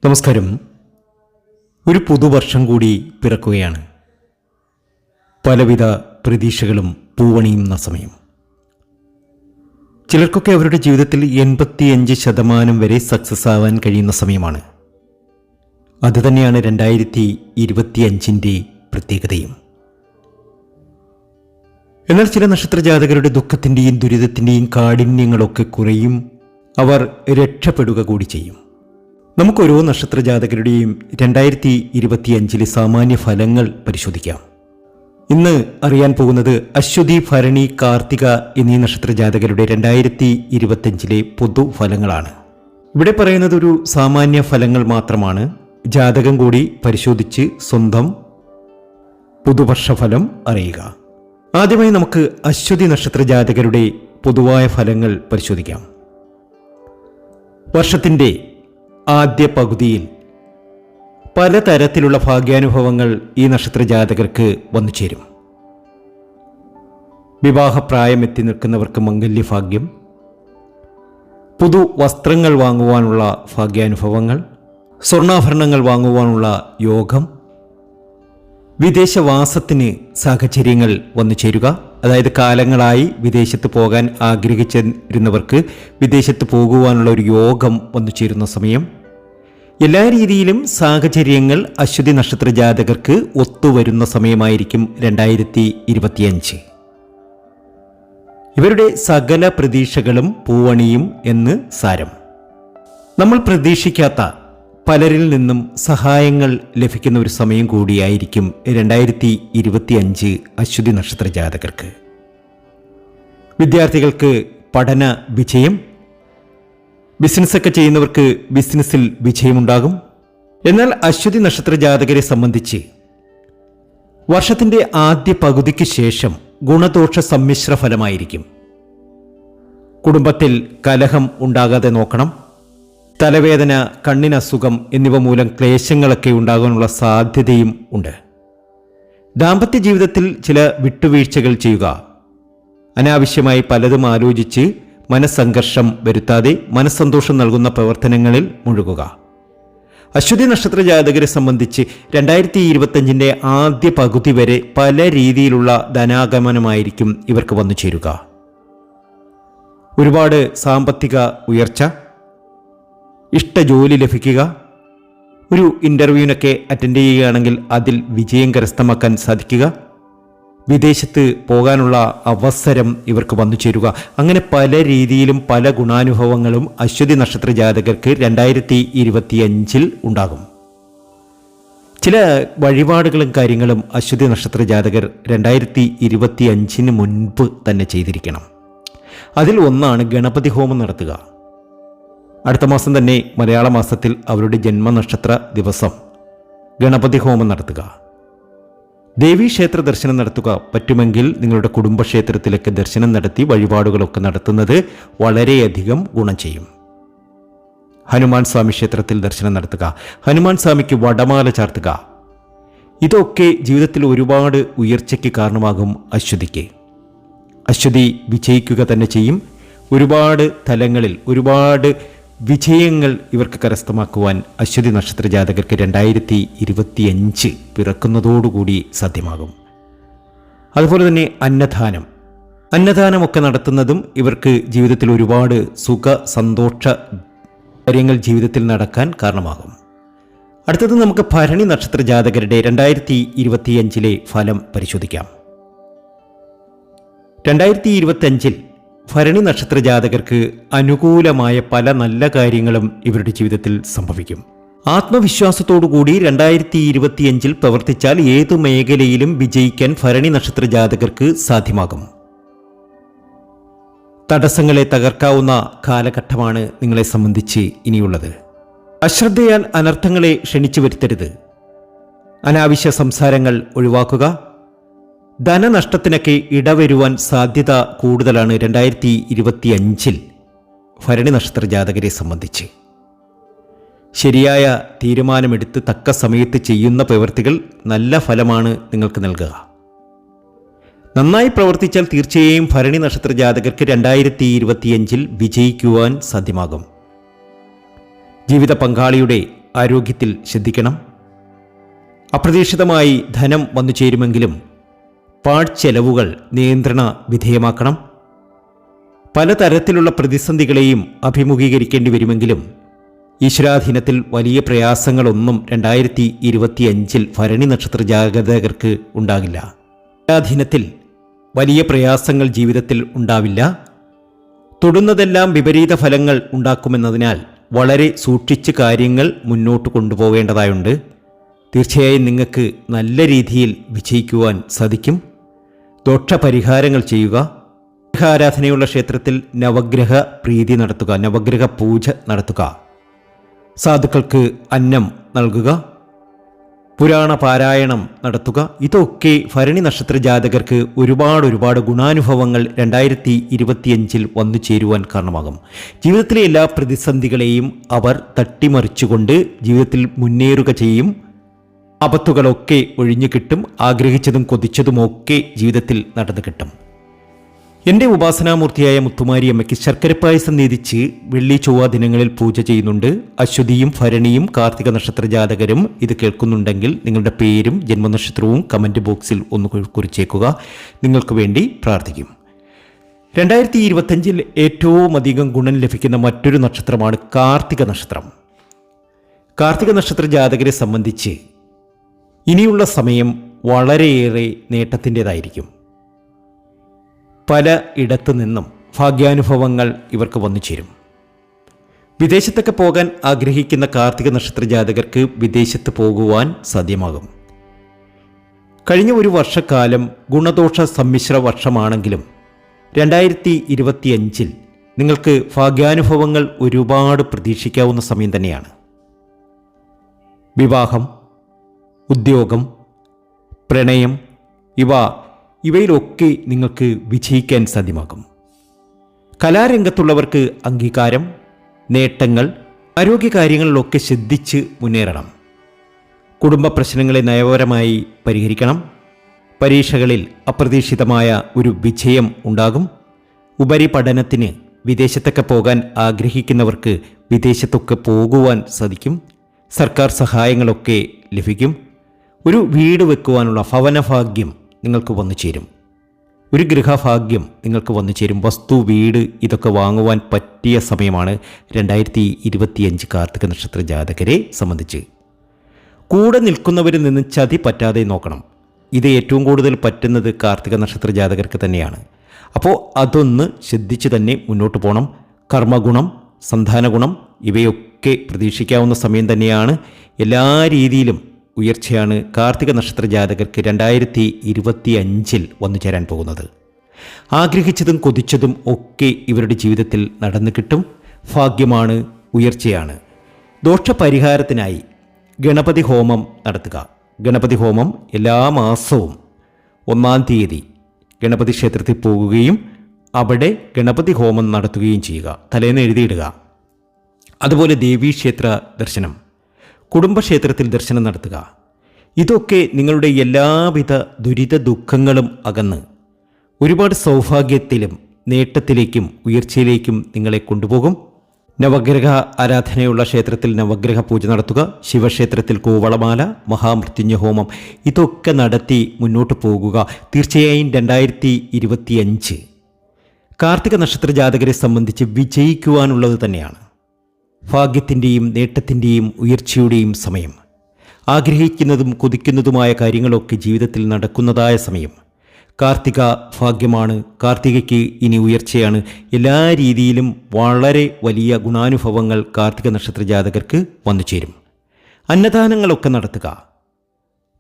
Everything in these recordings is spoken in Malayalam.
നമസ്കാരം. ഒരു പുതുവർഷം കൂടി പിറക്കുകയാണ്. പലവിധ പ്രതീക്ഷകളും പൂവണിയുന്ന സമയം. ചിലർക്കൊക്കെ അവരുടെ ജീവിതത്തിൽ 85% വരെ സക്സസ് ആവാൻ കഴിയുന്ന സമയമാണ്. അതുതന്നെയാണ് 2025 പ്രത്യേകതയും. എന്നാൽ ചില നക്ഷത്രജാതകരുടെ ദുഃഖത്തിൻ്റെയും ദുരിതത്തിൻ്റെയും കാഠിന്യങ്ങളൊക്കെ കുറയും. അവർ രക്ഷപ്പെടുക കൂടി ചെയ്യും. നമുക്കോരോ നക്ഷത്രജാതകരുടെയും 2025 സാമാന്യ ഫലങ്ങൾ പരിശോധിക്കാം. ഇന്ന് അറിയാൻ പോകുന്നത് അശ്വതി, ഭരണി, കാർത്തിക എന്നീ നക്ഷത്രജാതകരുടെ 2025 പൊതുഫലങ്ങളാണ്. ഇവിടെ പറയുന്നത് ഒരു സാമാന്യ ഫലങ്ങൾ മാത്രമാണ്. ജാതകം കൂടി പരിശോധിച്ച് സ്വന്തം പുതുവർഷഫലം അറിയുക. ആദ്യമായി നമുക്ക് അശ്വതി നക്ഷത്രജാതകരുടെ പൊതുവായ ഫലങ്ങൾ പരിശോധിക്കാം. വർഷത്തിൻ്റെ ആദ്യ പകുതിയിൽ പലതരത്തിലുള്ള ഭാഗ്യാനുഭവങ്ങൾ ഈ നക്ഷത്രജാതകർക്ക് വന്നു ചേരും. വിവാഹപ്രായം എത്തി നിൽക്കുന്നവർക്ക് മംഗല്യഭാഗ്യം, പുതു വസ്ത്രങ്ങൾ വാങ്ങുവാനുള്ള ഭാഗ്യാനുഭവങ്ങൾ, സ്വർണ്ണാഭരണങ്ങൾ വാങ്ങുവാനുള്ള യോഗം, വിദേശവാസത്തിന് സാഹചര്യങ്ങൾ വന്നു ചേരുക. അതായത് കാലങ്ങളായി വിദേശത്ത് പോകാൻ ആഗ്രഹിച്ചിരുന്നവർക്ക് വിദേശത്ത് പോകുവാനുള്ള ഒരു യോഗം വന്നു ചേരുന്ന സമയം. എല്ലാ രീതിയിലും സാഹചര്യങ്ങൾ അശ്വതി നക്ഷത്ര ജാതകർക്ക് ഒത്തുവരുന്ന സമയമായിരിക്കും 2025. ഇവരുടെ സകല പ്രതീക്ഷകളും പൂവണിയും എന്ന് സാരം. നമ്മൾ പ്രതീക്ഷിക്കാത്ത പലരിൽ നിന്നും സഹായങ്ങൾ ലഭിക്കുന്ന ഒരു സമയം കൂടിയായിരിക്കും 2025 അശ്വതി നക്ഷത്ര ജാതകർക്ക്. വിദ്യാർത്ഥികൾക്ക് പഠന വിജയം, ബിസിനസ്സൊക്കെ ചെയ്യുന്നവർക്ക് ബിസിനസ്സിൽ വിജയമുണ്ടാകും. എന്നാൽ അശ്വതി നക്ഷത്ര ജാതകരെ സംബന്ധിച്ച് വർഷത്തിൻ്റെ ആദ്യ പകുതിക്ക് ശേഷം ഗുണദോഷ സമ്മിശ്ര ഫലമായിരിക്കും. കുടുംബത്തിൽ കലഹം ഉണ്ടാകാതെ നോക്കണം. തലവേദന, കണ്ണിനസുഖം എന്നിവ മൂലം ക്ലേശങ്ങളൊക്കെ ഉണ്ടാകാനുള്ള സാധ്യതയും ഉണ്ട്. ദാമ്പത്യ ജീവിതത്തിൽ ചില വിട്ടുവീഴ്ചകൾ ചെയ്യുക. അനാവശ്യമായി പലതും ആലോചിച്ച് മനസ്സംഘർഷം വരുത്താതെ മനസ്സന്തോഷം നൽകുന്ന പ്രവർത്തനങ്ങളിൽ മുഴുകുക. അശ്വതി നക്ഷത്ര ജാതകരെ സംബന്ധിച്ച് 2025 ആദ്യ പകുതി വരെ പല രീതിയിലുള്ള ധനാഗമനമായിരിക്കും ഇവർക്ക് വന്നു ചേരുക. ഒരുപാട് സാമ്പത്തിക ഉയർച്ച, ഇഷ്ട ജോലി ലഭിക്കുക, ഒരു ഇൻ്റർവ്യൂവിനൊക്കെ അറ്റൻഡ് ചെയ്യുകയാണെങ്കിൽ അതിൽ വിജയം കരസ്ഥമാക്കാൻ സാധിക്കുക, വിദേശത്ത് പോകാനുള്ള അവസരം ഇവർക്ക് വന്നു ചേരുക. അങ്ങനെ പല രീതിയിലും പല ഗുണാനുഭവങ്ങളും അശ്വതി നക്ഷത്ര ജാതകർക്ക് 2025 ഉണ്ടാകും. ചില വഴിപാടുകളും കാര്യങ്ങളും അശ്വതി നക്ഷത്ര ജാതകർ 2025 മുൻപ് തന്നെ ചെയ്തിരിക്കണം. അതിൽ ഒന്നാണ് ഗണപതി ഹോമം നടത്തുക. അടുത്ത മാസം തന്നെ മലയാള മാസത്തിൽ അവരുടെ ജന്മനക്ഷത്ര ദിവസം ഗണപതി ഹോമം നടത്തുക. ദേവീക്ഷേത്ര ദർശനം നടത്തുക. പറ്റുമെങ്കിൽ നിങ്ങളുടെ കുടുംബക്ഷേത്രത്തിലൊക്കെ ദർശനം നടത്തി വഴിപാടുകളൊക്കെ നടത്തുന്നത് വളരെയധികം ഗുണം ചെയ്യും. ഹനുമാൻ സ്വാമി ക്ഷേത്രത്തിൽ ദർശനം നടത്തുക. ഹനുമാൻ സ്വാമിക്ക് വടമാല ചാർത്തുക. ഇതൊക്കെ ജീവിതത്തിൽ ഒരുപാട് ഉയർച്ചയ്ക്ക് കാരണമാകും അശ്വതിക്ക്. അശ്വതി വിജയിക്കുക തന്നെ ചെയ്യും. ഒരുപാട് തലങ്ങളിൽ ഒരുപാട് വിജയങ്ങൾ ഇവർക്ക് കരസ്ഥമാക്കുവാൻ അശ്വതി നക്ഷത്ര ജാതകർക്ക് 2025 പിറക്കുന്നതോടുകൂടി സാധ്യമാകും. അതുപോലെ തന്നെ അന്നദാനമൊക്കെ നടത്തുന്നതും ഇവർക്ക് ജീവിതത്തിൽ ഒരുപാട് സുഖ സന്തോഷ കാര്യങ്ങൾ ജീവിതത്തിൽ നടക്കാൻ കാരണമാകും. അടുത്തത് നമുക്ക് ഭരണി നക്ഷത്ര ജാതകരുടെ 2025 ഫലം പരിശോധിക്കാം. 2025 ഭരണി നക്ഷത്ര ജാതകർക്ക് അനുകൂലമായ പല നല്ല കാര്യങ്ങളും ഇവരുടെ ജീവിതത്തിൽ സംഭവിക്കും. ആത്മവിശ്വാസത്തോടുകൂടി 2025 പ്രവർത്തിച്ചാൽ ഏതു മേഖലയിലും വിജയിക്കാൻ ഭരണി നക്ഷത്ര ജാതകർക്ക് സാധ്യമാകും. തടസ്സങ്ങളെ തകർക്കാവുന്ന കാലഘട്ടമാണ് നിങ്ങളെ സംബന്ധിച്ച് ഇനിയുള്ളത്. അശ്രദ്ധയാൽ അനർത്ഥങ്ങളെ ക്ഷണിച്ചു വരുത്തരുത്. അനാവശ്യ സംസാരങ്ങൾ ഒഴിവാക്കുക. ധനനഷ്ടത്തിനൊക്കെ ഇടവരുവാൻ സാധ്യത കൂടുതലാണ് 2025 ഭരണി നക്ഷത്ര ജാതകരെ സംബന്ധിച്ച്. ശരിയായ തീരുമാനമെടുത്ത് തക്ക സമയത്ത് ചെയ്യുന്ന പ്രവൃത്തികൾ നല്ല ഫലമാണ് നിങ്ങൾക്ക് നൽകുക. നന്നായി പ്രവർത്തിച്ചാൽ തീർച്ചയായും ഭരണി നക്ഷത്ര ജാതകർക്ക് 2025 വിജയിക്കുവാൻ സാധ്യമാകും. ജീവിത പങ്കാളിയുടെ ആരോഗ്യത്തിൽ ശ്രദ്ധിക്കണം. അപ്രതീക്ഷിതമായി ധനം വന്നു ചേരുമെങ്കിലും പാഴ്ചെലവുകൾ നിയന്ത്രണ വിധേയമാക്കണം. പലതരത്തിലുള്ള പ്രതിസന്ധികളെയും അഭിമുഖീകരിക്കേണ്ടി വരുമെങ്കിലും ഈശ്വരാധീനത്തിൽ വലിയ പ്രയാസങ്ങളൊന്നും 2025 ഭരണി നക്ഷത്ര ജാതകർക്ക് ഉണ്ടാകില്ല. ഈശ്വരാധീനത്തിൽ വലിയ പ്രയാസങ്ങൾ ജീവിതത്തിൽ ഉണ്ടാവില്ല. തൊടുന്നതെല്ലാം വിപരീത ഫലങ്ങൾ ഉണ്ടാക്കുമെന്നതിനാൽ വളരെ സൂക്ഷിച്ച് കാര്യങ്ങൾ മുന്നോട്ട് കൊണ്ടുപോകേണ്ടതായുണ്ട്. തീർച്ചയായും നിങ്ങൾക്ക് നല്ല രീതിയിൽ വിജയിക്കുവാൻ സാധിക്കും. ദോഷപരിഹാരങ്ങൾ ചെയ്യുക. ഗ്രഹാരാധനയുള്ള ക്ഷേത്രത്തിൽ നവഗ്രഹ പ്രീതി നടത്തുക, നവഗ്രഹ പൂജ നടത്തുക, സാധുക്കൾക്ക് അന്നം നൽകുക, പുരാണ പാരായണം നടത്തുക. ഇതൊക്കെ ഭരണി നക്ഷത്ര ജാതകർക്ക് ഒരുപാട് ഗുണാനുഭവങ്ങൾ 2025 വന്നു ചേരുവാൻ കാരണമാകും. ജീവിതത്തിലെ എല്ലാ പ്രതിസന്ധികളെയും അവർ തട്ടിമറിച്ചുകൊണ്ട് ജീവിതത്തിൽ മുന്നേറുക ചെയ്യും. ആപത്തുകളൊക്കെ ഒഴിഞ്ഞു കിട്ടും. ആഗ്രഹിച്ചതും കൊതിച്ചതുമൊക്കെ ജീവിതത്തിൽ നടന്നു കിട്ടും. എൻ്റെ ഉപാസനാമൂർത്തിയായ മുത്തുമാരിയമ്മയ്ക്ക് ശർക്കരപ്പായസം നീതിച്ച് വെള്ളി ചൊവ്വ ദിനങ്ങളിൽ പൂജ ചെയ്യുന്നുണ്ട്. അശ്വതിയും ഭരണിയും കാർത്തിക നക്ഷത്ര ജാതകരും ഇത് കേൾക്കുന്നുണ്ടെങ്കിൽ നിങ്ങളുടെ പേരും ജന്മനക്ഷത്രവും കമൻറ്റ് ബോക്സിൽ ഒന്ന് കുറിച്ചേക്കുക. നിങ്ങൾക്ക് വേണ്ടി പ്രാർത്ഥിക്കും. 2025 ഏറ്റവും അധികം ഗുണം ലഭിക്കുന്ന മറ്റൊരു നക്ഷത്രമാണ് കാർത്തിക നക്ഷത്രം. കാർത്തിക നക്ഷത്ര ജാതകരെ സംബന്ധിച്ച് ഇനിയുള്ള സമയം വളരെയേറെ നേട്ടത്തിൻ്റെതായിരിക്കും. പല ഇടത്തു നിന്നും ഭാഗ്യാനുഭവങ്ങൾ ഇവർക്ക് വന്നു ചേരും. വിദേശത്തൊക്കെ പോകാൻ ആഗ്രഹിക്കുന്ന കാർത്തിക നക്ഷത്ര ജാതകർക്ക് വിദേശത്ത് പോകുവാൻ സാധ്യമാകും. കഴിഞ്ഞ ഒരു വർഷക്കാലം ഗുണദോഷ സമ്മിശ്ര വർഷമാണെങ്കിലും 2025 നിങ്ങൾക്ക് ഭാഗ്യാനുഭവങ്ങൾ ഒരുപാട് പ്രതീക്ഷിക്കാവുന്ന സമയം തന്നെയാണ്. വിവാഹം, ഉദ്യോഗം, പ്രണയം ഇവയിലൊക്കെ നിങ്ങൾക്ക് വിജയിക്കാൻ സാധ്യമാകും. കലാരംഗത്തുള്ളവർക്ക് അംഗീകാരം, നേട്ടങ്ങൾ, ആരോഗ്യകാര്യങ്ങളിലൊക്കെ ശ്രദ്ധിച്ച് മുന്നേറണം. കുടുംബ പ്രശ്നങ്ങളെ നയപരമായി പരിഹരിക്കണം. പരീക്ഷകളിൽ അപ്രതീക്ഷിതമായ ഒരു വിജയം ഉണ്ടാകും. ഉപരിപഠനത്തിന് വിദേശത്തൊക്കെ പോകാൻ ആഗ്രഹിക്കുന്നവർക്ക് വിദേശത്തൊക്കെ പോകുവാൻ സാധിക്കും. സർക്കാർ സഹായങ്ങളൊക്കെ ലഭിക്കും. ഒരു വീട് വെക്കുവാനുള്ള ഭവനഭാഗ്യം നിങ്ങൾക്ക് വന്നു ചേരും. ഒരു ഗൃഹഭാഗ്യം നിങ്ങൾക്ക് വന്നു ചേരും. വസ്തു, വീട് ഇതൊക്കെ വാങ്ങുവാൻ പറ്റിയ സമയമാണ് 2025 കാർത്തിക നക്ഷത്ര ജാതകരെ സംബന്ധിച്ച്. കൂടെ നിൽക്കുന്നവരിൽ നിന്ന് ചതി പറ്റാതെ നോക്കണം. ഇത് ഏറ്റവും കൂടുതൽ പറ്റുന്നത് കാർത്തിക നക്ഷത്ര ജാതകർക്ക് തന്നെയാണ്. അപ്പോൾ അതൊന്ന് ശ്രദ്ധിച്ച് തന്നെ മുന്നോട്ട് പോകണം. കർമ്മഗുണം, സന്താനഗുണം ഇവയൊക്കെ പ്രതീക്ഷിക്കാവുന്ന സമയം തന്നെയാണ്. എല്ലാ രീതിയിലും ഉയർച്ചയാണ് കാർത്തിക നക്ഷത്ര ജാതകർക്ക് 2025 വന്നു ചേരാൻ പോകുന്നത്. ആഗ്രഹിച്ചതും കൊതിച്ചതും ഒക്കെ ഇവരുടെ ജീവിതത്തിൽ നടന്നു കിട്ടും. ഭാഗ്യമാണ്, ഉയർച്ചയാണ്. ദോഷപരിഹാരത്തിനായി ഗണപതി ഹോമം നടത്തുക. ഗണപതി ഹോമം എല്ലാ മാസവും 1-ാം തീയതി ഗണപതി ക്ഷേത്രത്തിൽ പോകുകയും അവിടെ ഗണപതി ഹോമം നടത്തുകയും ചെയ്യുക. തലേന്ന് എഴുതിയിടുക. അതുപോലെ ദേവീക്ഷേത്ര ദർശനം, കുടുംബക്ഷേത്രത്തിൽ ദർശനം നടത്തുക. ഇതൊക്കെ നിങ്ങളുടെ എല്ലാവിധ ദുരിത ദുഃഖങ്ങളും അകന്ന് ഒരുപാട് സൗഭാഗ്യത്തിലും നേട്ടത്തിലേക്കും ഉയർച്ചയിലേക്കും നിങ്ങളെ കൊണ്ടുപോകും. നവഗ്രഹ ആരാധനയുള്ള ക്ഷേത്രത്തിൽ നവഗ്രഹ പൂജ നടത്തുക. ശിവക്ഷേത്രത്തിൽ കൂവളമാല, മഹാമൃത്യുഞ്ജയ ഹോമം ഇതൊക്കെ നടത്തി മുന്നോട്ട് പോകുക. തീർച്ചയായും 2025 കാർത്തിക നക്ഷത്ര ജാതകരെ സംബന്ധിച്ച് വിജയിക്കുവാനുള്ളത് തന്നെയാണ്. ഭാഗ്യത്തിൻ്റെയും നേട്ടത്തിൻ്റെയും ഉയർച്ചയുടെയും സമയം. ആഗ്രഹിക്കുന്നതും കൊതിക്കുന്നതുമായ കാര്യങ്ങളൊക്കെ ജീവിതത്തിൽ നടക്കുന്നതായ സമയം. കാർത്തിക ഭാഗ്യമാണ്. കാർത്തികയ്ക്ക് ഇനി ഉയർച്ചയാണ്. എല്ലാ രീതിയിലും വളരെ വലിയ ഗുണാനുഭവങ്ങൾ കാർത്തിക നക്ഷത്ര ജാതകർക്ക് വന്നു ചേരും. അന്നദാനങ്ങളൊക്കെ നടത്തുക.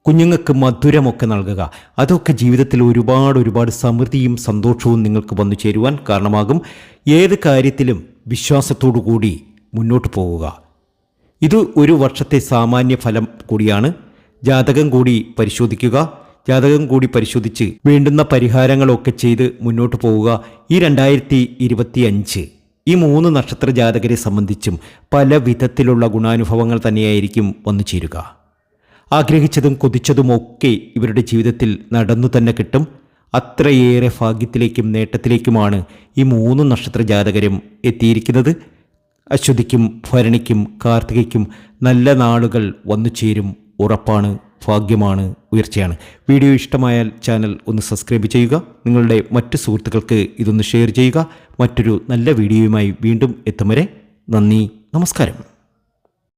കുഞ്ഞുങ്ങൾക്ക് മധുരമൊക്കെ നൽകുക. അതൊക്കെ ജീവിതത്തിൽ ഒരുപാട് സമൃദ്ധിയും സന്തോഷവും നിങ്ങൾക്ക് വന്നു ചേരുവാൻ കാരണമാകും. ഏത് കാര്യത്തിലും വിശ്വാസത്തോടു കൂടി മുന്നോട്ട് പോവുക. ഇത് ഒരു വർഷത്തെ സാമാന്യ ഫലം കൂടിയാണ്. ജാതകം കൂടി പരിശോധിക്കുക. ജാതകം കൂടി പരിശോധിച്ച് വേണ്ടുന്ന പരിഹാരങ്ങളൊക്കെ ചെയ്ത് മുന്നോട്ട് പോവുക. ഈ 2025 ഈ 3 നക്ഷത്ര ജാതകരെ സംബന്ധിച്ചും പല വിധത്തിലുള്ള ഗുണാനുഭവങ്ങൾ തന്നെയായിരിക്കും വന്നു ചേരുക. ആഗ്രഹിച്ചതും കൊതിച്ചതുമൊക്കെ ഇവരുടെ ജീവിതത്തിൽ നടന്നു തന്നെ കിട്ടും. അത്രയേറെ ഭാഗ്യത്തിലേക്കും നേട്ടത്തിലേക്കുമാണ് ഈ 3 നക്ഷത്ര ജാതകരും എത്തിയിരിക്കുന്നത്. അശ്വതിക്കും ഭരണിക്കും കാർത്തികയ്ക്കും നല്ല നാളുകൾ വന്നു ചേരും. ഉറപ്പാണ്, ഭാഗ്യമാണ്, ഉയർച്ചയാണ്. വീഡിയോ ഇഷ്ടമായാൽ ചാനൽ ഒന്ന് സബ്സ്ക്രൈബ് ചെയ്യുക. നിങ്ങളുടെ മറ്റ് സുഹൃത്തുക്കൾക്ക് ഇതൊന്ന് ഷെയർ ചെയ്യുക. മറ്റൊരു നല്ല വീഡിയോയുമായി വീണ്ടും എത്തും വരെ നന്ദി, നമസ്കാരം.